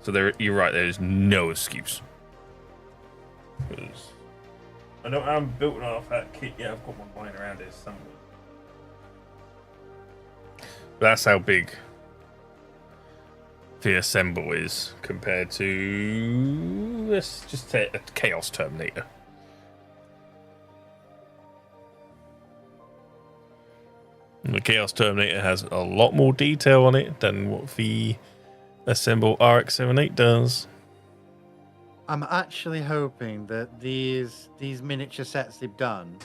So you're right. There's no excuse. I know I'm building off that kit. Yeah, I've got one lying around here somewhere. That's how big the assemble is compared to, let's just say, a Chaos Terminator. And the Chaos Terminator has a lot more detail on it than what the Assemble RX-78 does. I'm actually hoping that these miniature sets they've done,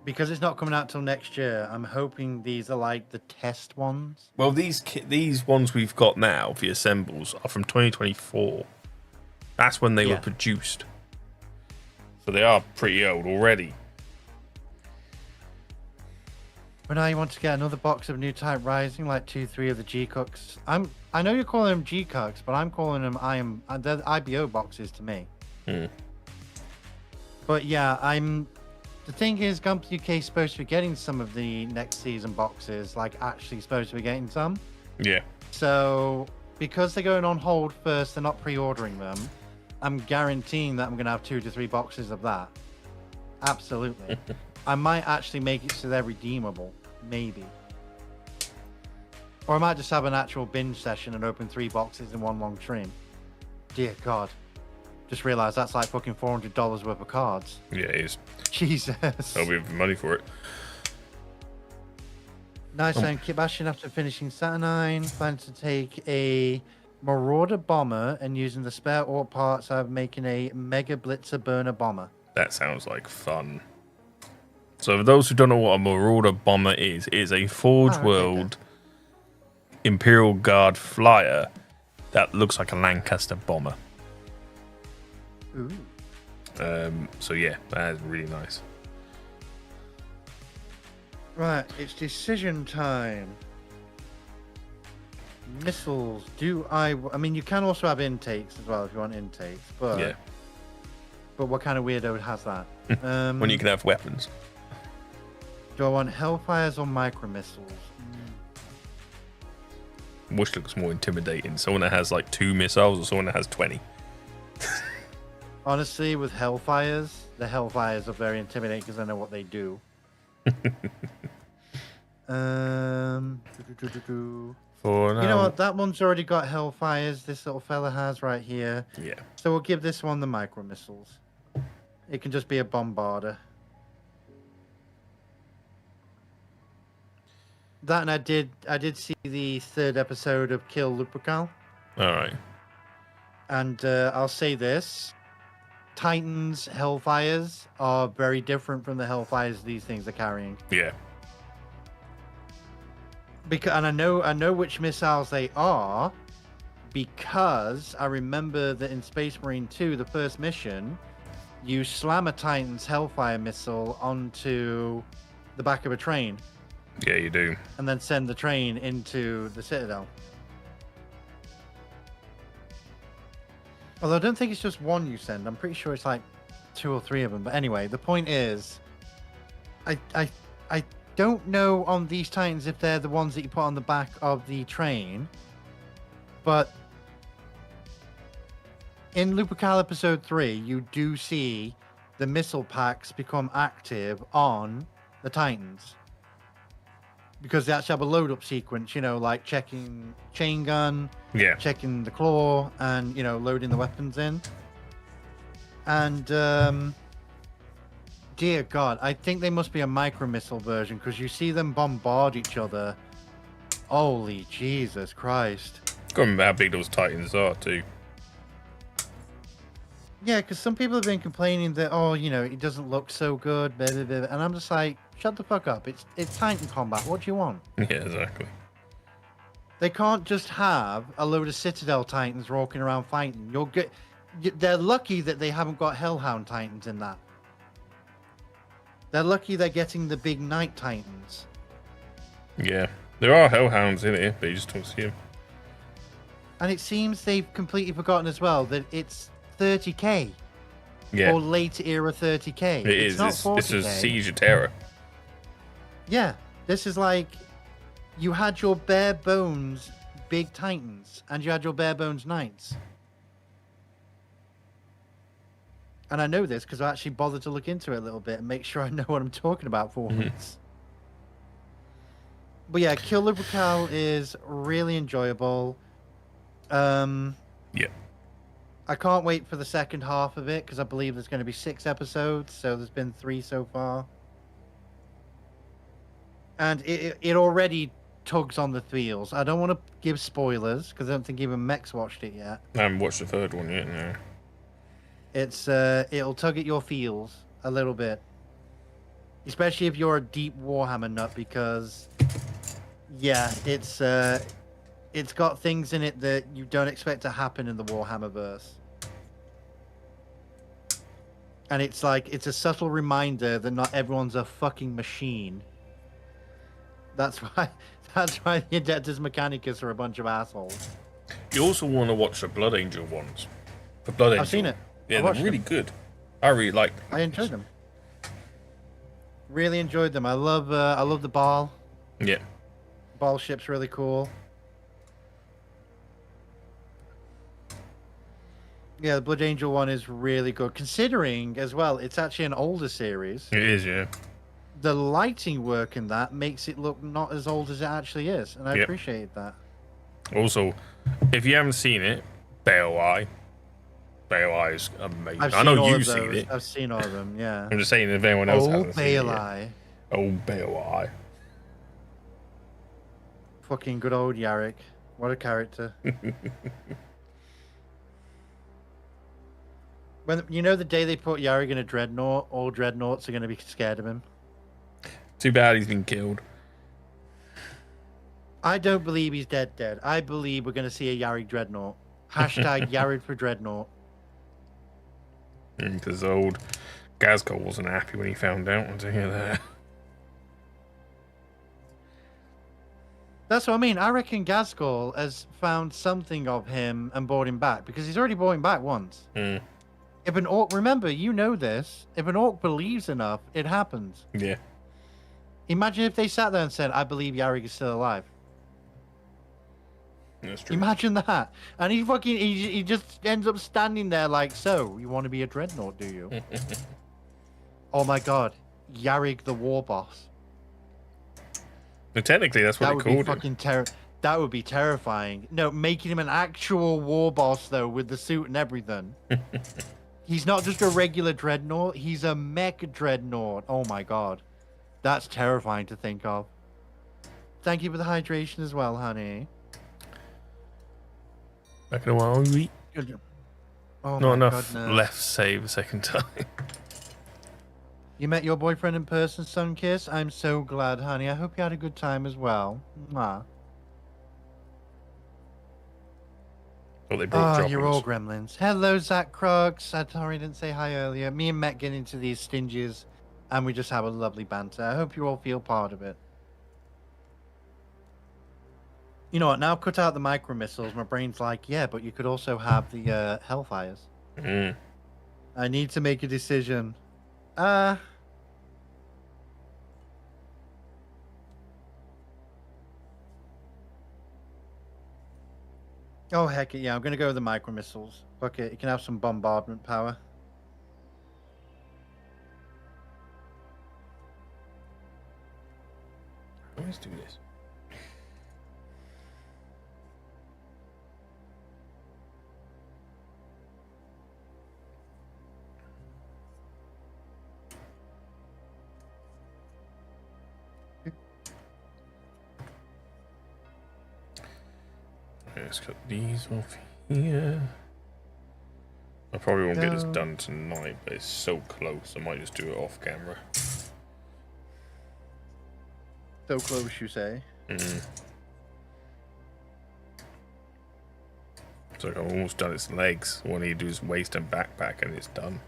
because it's not coming out till next year, I'm hoping these are like the test ones. Well, these ones we've got now, the assembles, are from 2024. That's when they were produced. So they are pretty old already. But now you want to get another box of new Type Rising, like 2-3 of the G-Cooks. I know you're calling them G-Cooks, but I'm calling them they're IBO boxes to me. But yeah, the thing is, Gump UK is supposed to be getting some of the next season boxes, like actually supposed to be getting some. Yeah. So because they're going on hold first, they're not pre-ordering them. I'm guaranteeing that I'm going to have 2 to 3 boxes of that. Absolutely. I might actually make it so they're redeemable. Maybe. Or I might just have an actual binge session and open 3 boxes in one long stream. Dear God. Just realised that's like fucking $400 worth of cards. Yeah, it is. Jesus. I'll be having money for it. Nice and keep Bastion after finishing Saturnine. Plan to take a Marauder bomber and using the spare ore parts I'm making a Mega Blitzer burner bomber. That sounds like fun. So for those who don't know what a Marauder bomber is, it is a Forge World Imperial Guard flyer that looks like a Lancaster bomber. Ooh. So yeah, that is really nice. Right, it's decision time. Missiles. I mean, you can also have intakes as well if you want intakes, but yeah. But what kind of weirdo has that? When you can have weapons. Do I want Hellfires or micro missiles? Which looks more intimidating? Someone that has like 2 missiles or someone that has 20? Honestly, with Hellfires, the Hellfires are very intimidating because I know what they do. For now. You know what? That one's already got Hellfires. This little fella has right here. Yeah. So we'll give this one the micro missiles. It can just be a bombarder. That, and I did see the 3rd episode of Kill Lupercal. All right. And I'll say this. Titans Hellfires are very different from the Hellfires these things are carrying. Yeah. And I know which missiles they are, because I remember that in Space Marine 2, the first mission, you slam a Titan's Hellfire missile onto the back of a train. Yeah, you do. And then send the train into the Citadel. Although I don't think it's just one you send. I'm pretty sure it's like 2 or 3 of them. But anyway, the point is, I don't know on these Titans if they're the ones that you put on the back of the train. But in Lupercal Episode 3, you do see the missile packs become active on the Titans. Because they actually have a load-up sequence, like checking chain gun, checking the claw, and, loading the weapons in. And, dear God, I think they must be a micro-missile version, because you see them bombard each other. Holy Jesus Christ. Can't remember how big those Titans are, too. Yeah, because some people have been complaining that, it doesn't look so good, blah, blah, blah. And I'm just like, shut the fuck up. It's Titan combat. What do you want? Yeah, exactly. They can't just have a load of Citadel Titans walking around fighting. They're lucky that they haven't got Hellhound Titans in that. They're lucky they're getting the big Night Titans. Yeah, there are Hellhounds in it, but you just don't see them. And it seems they've completely forgotten as well that it's 30k. Yeah. Or late era 30k. It is. Not 40K. This is Siege of Terror. Yeah, this is like you had your bare bones big titans, and you had your bare bones knights. And I know this because I actually bothered to look into it a little bit and make sure I know what I'm talking about for once. But yeah, Kill the Racal is really enjoyable. Yeah. I can't wait for the second half of it because I believe there's going to be 6 episodes. So there's been 3 so far. And it already tugs on the feels. I don't want to give spoilers because I don't think even Mek's watched it yet. I haven't watched the third one yet, no. It'll tug at your feels a little bit. Especially if you're a deep Warhammer nut because yeah, it's got things in it that you don't expect to happen in the Warhammer verse. And it's a subtle reminder that not everyone's a fucking machine. That's why the Adeptus Mechanicus are a bunch of assholes. You also want to watch the Blood Angel ones. The Blood Angel. I've seen it. Yeah, they're really good. I really like them. I enjoyed them. Really enjoyed them. I love the ball. Yeah. Ball ship's really cool. Yeah, the Blood Angel one is really good. Considering as well, it's actually an older series. It is, yeah. The lighting work in that makes it look not as old as it actually is, and I appreciate that. Also, if you haven't seen it, Bale Eye is amazing. I know you've seen it. I've seen all of them, yeah. I'm just saying if anyone else hasn't seen it. Bale Eye. Oh, Bale Eye. Fucking good old Yarrick. What a character. When the day they put Yarrick in a dreadnought, all dreadnoughts are going to be scared of him. Too bad he's been killed. I don't believe he's dead. I believe we're going to see a Yarrick dreadnought. Hashtag Yarrick for dreadnought. Because old Gazgol wasn't happy when he found out. To hear that. That's what I mean. I reckon Gazgol has found something of him and brought him back because he's already brought him back once. If an orc, remember, you know this. If an orc believes enough, it happens. Yeah. Imagine if they sat there and said, "I believe Yarrick is still alive." That's true. Imagine that. And he just ends up standing there like, "So, you want to be a dreadnought, do you?" Oh my god, Yarrick the war boss. No, technically, that's what That they would called be him. fucking That would be terrifying. No, making him an actual war boss though, with the suit and everything. He's not just a regular dreadnought. He's a Mekh dreadnought. Oh my god, that's terrifying to think of. Thank you for the hydration as well, honey. Back in a while, we Oh not my enough goodness. left save a second time. You met your boyfriend in person, Sunkiss? I'm so glad, honey. I hope you had a good time as well. Mwah. Oh, they brought droppings. You're all gremlins. Hello, Zach Cruggs. Sorry I didn't say hi earlier. Me and Mekh get into these stinges, and we just have a lovely banter. I hope you all feel part of it. You know what? Now cut out the micro missiles. My brain's like, yeah, but you could also have the Hellfires. I need to make a decision. Oh, heck yeah. I'm going to go with the micro missiles. Fuck it. You can have some bombardment power. Let's do this. Let's cut these off here. I probably won't get this done tonight, but it's so close. I might just do it off camera. So close, you say? So I've almost done its legs. All I need to do is waist and backpack, and it's done.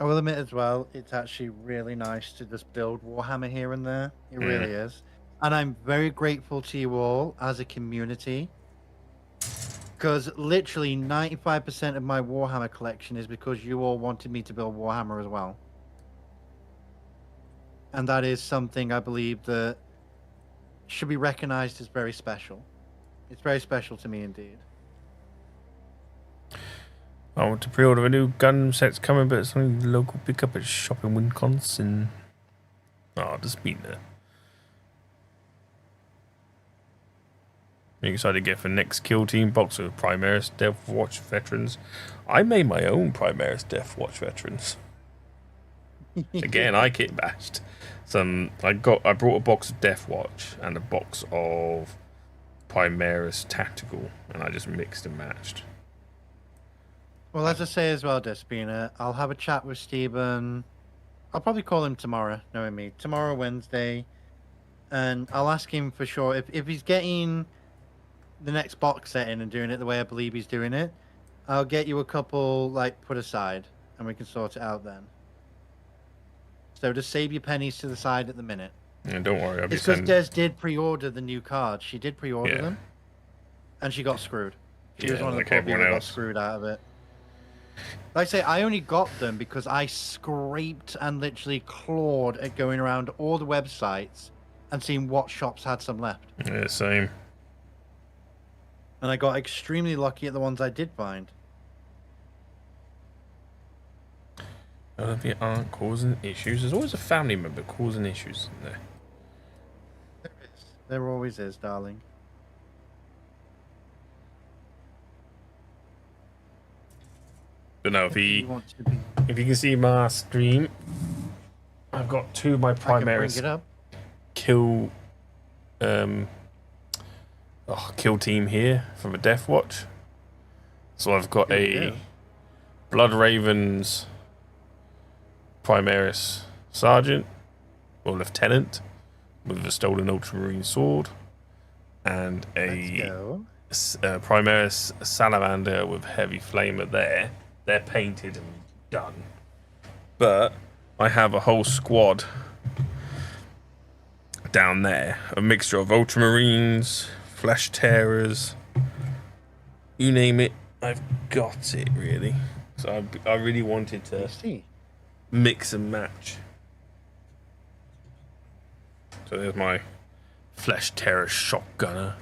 I will admit as well, it's actually really nice to just build Warhammer here and there. It really is. And I'm very grateful to you all as a community. Because literally 95% of my Warhammer collection is because you all wanted me to build Warhammer as well. And that is something I believe that should be recognized as very special. It's very special to me indeed. I want to pre-order a new Gundam set's coming, but it's only local pickup at shop in Wisconsin. Oh, I'll just be there. I'm excited to get for next Kill Team box of Primaris Death Watch veterans. I made my own Primaris Death Watch veterans. Again, I kit bashed. I brought a box of Death Watch and a box of Primaris Tactical, and I just mixed and matched. Well, as I say as well, Despina, I'll have a chat with Stephen. I'll probably call him tomorrow, knowing me. Tomorrow, Wednesday. And I'll ask him for sure. If he's getting the next box set in and doing it the way I believe he's doing it, I'll get you a couple, put aside. And we can sort it out then. So just save your pennies to the side at the minute. And don't worry, I'll be It's because sending... Des did pre-order the new cards. She did pre-order them. And she got screwed. She was one of the people that got screwed out of it. Like I say, I only got them because I scraped and literally clawed at going around all the websites and seeing what shops had some left. Yeah, same. And I got extremely lucky at the ones I did find. They aren't causing issues. There's always a family member causing issues, isn't there? There is. There always is, darling. But no, if you can see my stream, I've got two of my Primaris kill team here from a Death Watch. So I've got a Blood Ravens Primaris Sergeant or Lieutenant with a stolen Ultramarine sword, and a Primaris Salamander with heavy flamer there. They're painted and done. But I have a whole squad down there. A mixture of Ultramarines, Flesh Tearers, you name it, I've got it, really. So I really wanted to mix and match. So there's my Flesh Tearer shotgunner.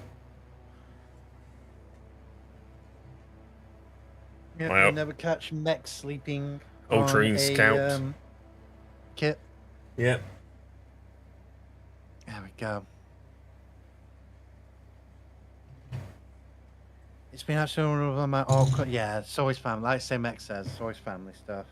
Yeah, you never catch Mekh sleeping Ultramarine Scout kit. Yep. There we go. It's been absolutely one of my yeah, it's always family. Like I say, Mekh says, it's always family stuff.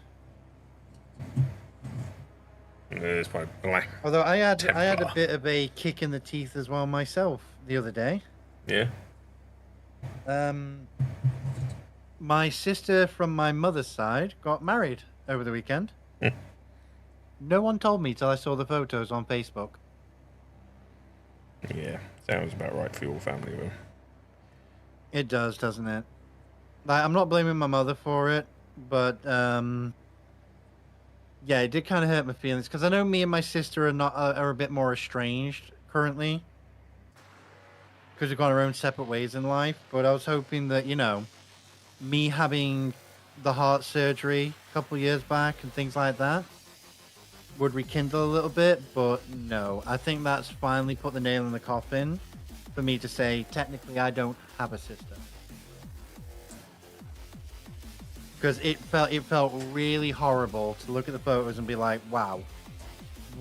There's my black. Although I had a bit of a kick in the teeth as well myself the other day. Yeah. My sister from my mother's side got married over the weekend. No one told me till I saw the photos on Facebook. Yeah, sounds about right for your family, though. It does, doesn't it? I'm not blaming my mother for it, but yeah, it did kind of hurt my feelings because I know me and my sister are a bit more estranged currently because we've gone our own separate ways in life. But I was hoping that me having the heart surgery a couple years back and things like that would rekindle a little bit, but no. I think that's finally put the nail in the coffin for me to say, technically, I don't have a sister. Because it felt really horrible to look at the photos and be like, wow.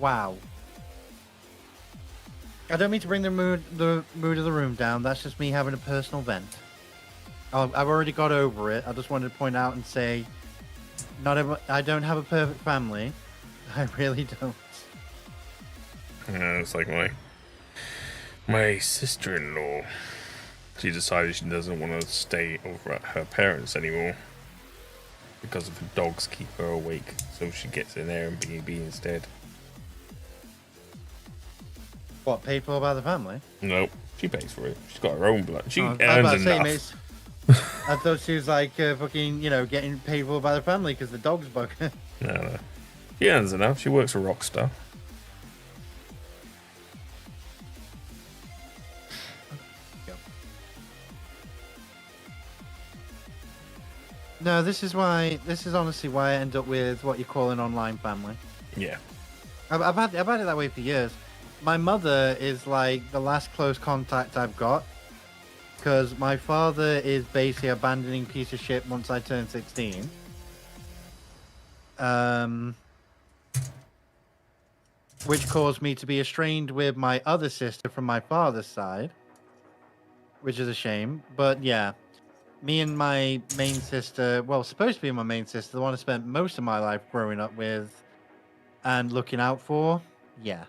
I don't mean to bring the mood of the room down. That's just me having a personal vent. I've already got over it. I just wanted to point out and say, I don't have a perfect family. I really don't. It's like my sister-in-law. She decided she doesn't want to stay over at her parents anymore because of the dogs keep her awake. So she gets in there and B&B instead. What, paid for by the family? Nope, she pays for it. She's got her own blood. She earns enough. I thought she was like fucking, getting paid for by the family because the dog's bug. No. She earns enough. She works for Rockstar. No, this is honestly why I end up with what you call an online family. Yeah. I've had it that way for years. my mother is like the last close contact I've got, because my father is basically abandoning piece of shit once I turn 16. Which caused me to be estranged with my other sister from my father's side, which is a shame. But yeah, me and my main sister, well, supposed to be my main sister, the one I spent most of my life growing up with and looking out for, yeah.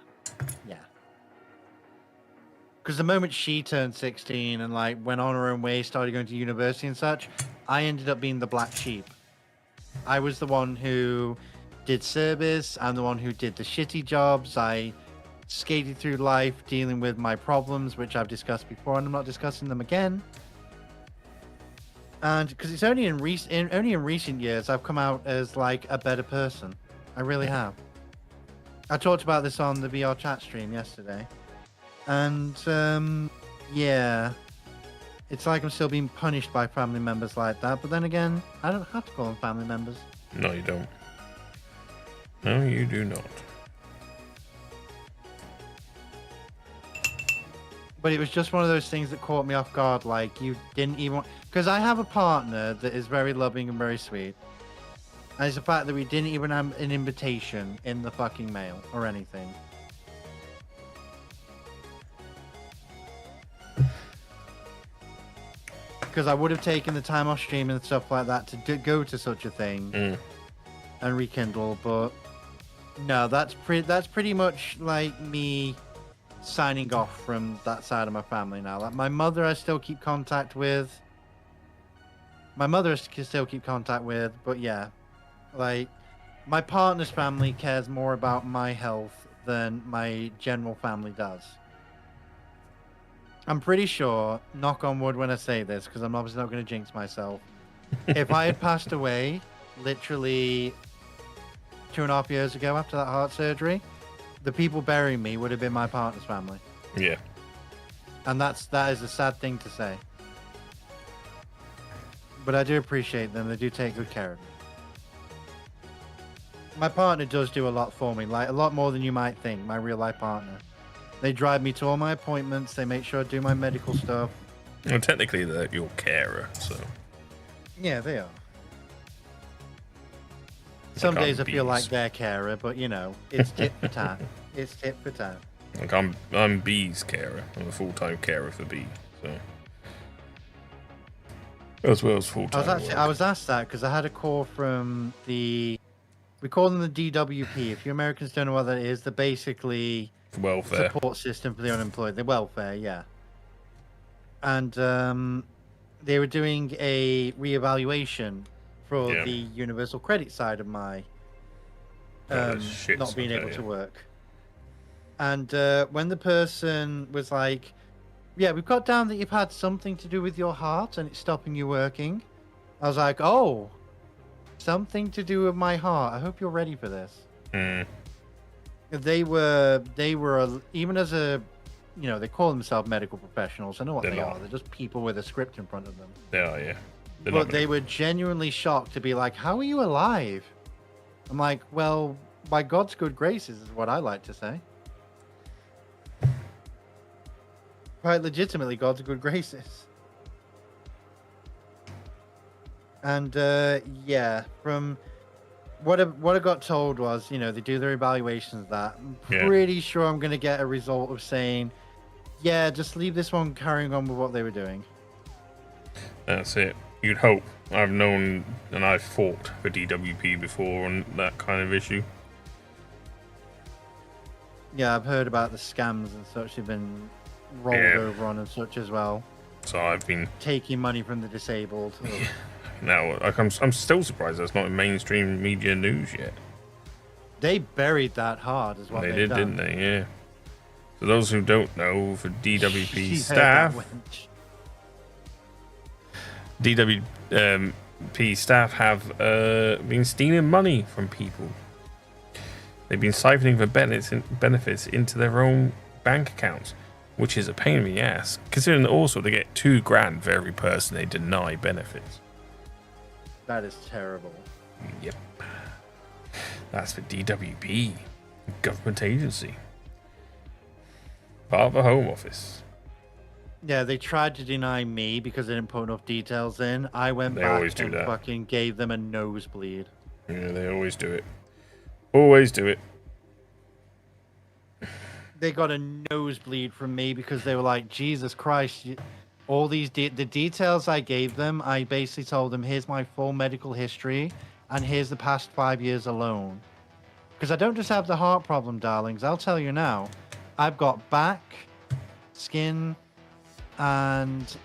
Because the moment she turned 16 and like went on her own way, started going to university and such, I ended up being the black sheep. I was the one who did service. I'm the one who did the shitty jobs. I skated through life dealing with my problems, which I've discussed before, and I'm not discussing them again. And because it's only in recent years I've come out as like a better person. I really have. I talked about this on the VR chat stream yesterday, and yeah, it's like I'm still being punished by family members like that. But then again, I don't have to call them family members. No, you don't. No, you do not. But it was just one of those things that caught me off guard. Like, you didn't even... Because I have a partner that is very loving and very sweet. And it's the fact that we didn't even have an invitation in the fucking mail or anything. Because I would have taken the time off stream and stuff like that to go to such a thing and rekindle, but no, that's pretty much like me signing off from that side of my family now. Like, my mother I still keep contact with. But yeah, like, my partner's family cares more about my health than my general family does. I'm pretty sure, knock on wood when I say this, because I'm obviously not going to jinx myself. If I had passed away literally 2.5 years ago after that heart surgery, the people burying me would have been my partner's family. Yeah. And that is a sad thing to say. But I do appreciate them. They do take good care of me. My partner does do a lot for me, like a lot more than you might think, my real life partner. They drive me to all my appointments. They make sure I do my medical stuff. Well, technically, they're your carer, so... Yeah, they are. Some days I feel like they're carer, but you know, it's tit for tat. It's tit for tat. Like, I'm B's carer. I'm a full-time carer for B, so... As well as full-time I was asked that because I had a call from we call them the DWP. If you Americans don't know what that is, they're basically... welfare support system for the unemployed, the welfare, yeah. And they were doing a reevaluation for the universal credit side of my not being able to work. And when the person was like, yeah, we've got down that you've had something to do with your heart and it's stopping you working, I was like, oh, something to do with my heart. I hope you're ready for this. They were even as a, you know, they call themselves medical professionals. I know what they are. They're just people with a script in front of them. They are, yeah. But they were genuinely shocked to be like, how are you alive? I'm like, well, by God's good graces is what I like to say. Quite legitimately, God's good graces. And yeah, from what I got told was, you know, they do their evaluations of that. I'm pretty sure I'm going to get a result of saying, yeah, just leave this one carrying on with what they were doing. That's it. You'd hope. I've known and I've fought for DWP before on that kind of issue. Yeah, I've heard about the scams and such have been rolled over on and such as well. So I've been taking money from the disabled. Now, like, I'm still surprised that's not in mainstream media news yet. They buried that hard, is what they did, didn't they? Yeah. For those who don't know, for DWP staff, DWP staff have been stealing money from people. They've been siphoning the benefits into their own bank accounts, which is a pain in the ass, considering that also they get $2,000 for every person they deny benefits. That is terrible. Yep. That's the DWP, government agency. Part of the Home Office. Yeah, they tried to deny me because they didn't put enough details in. I went They back always do and that. fucking gave them a nosebleed. Yeah, they always do it. Always do it. They got a nosebleed from me because they were like, Jesus Christ, all these the details I gave them, I basically told them, here's my full medical history and here's the past 5 years alone. Because I don't just have the heart problem, darlings. I'll tell you now. I've got back, skin, and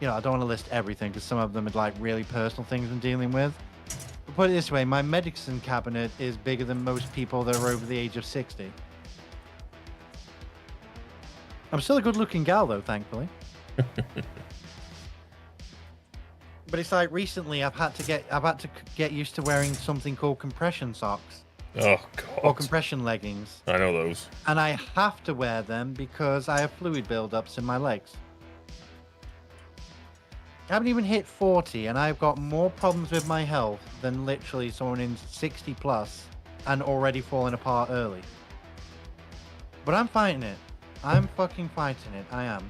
I don't want to list everything because some of them are like really personal things I'm dealing with. But put it this way, my medicine cabinet is bigger than most people that are over the age of 60. I'm still a good-looking gal, though, thankfully. But it's like recently I've had to get used to wearing something called compression socks. Oh god. Or compression leggings. I know those. And I have to wear them because I have fluid buildups in my legs. I haven't even hit 40 and I've got more problems with my health than literally someone in 60 plus and already falling apart early. But I'm fighting it. I'm fucking fighting it. I am.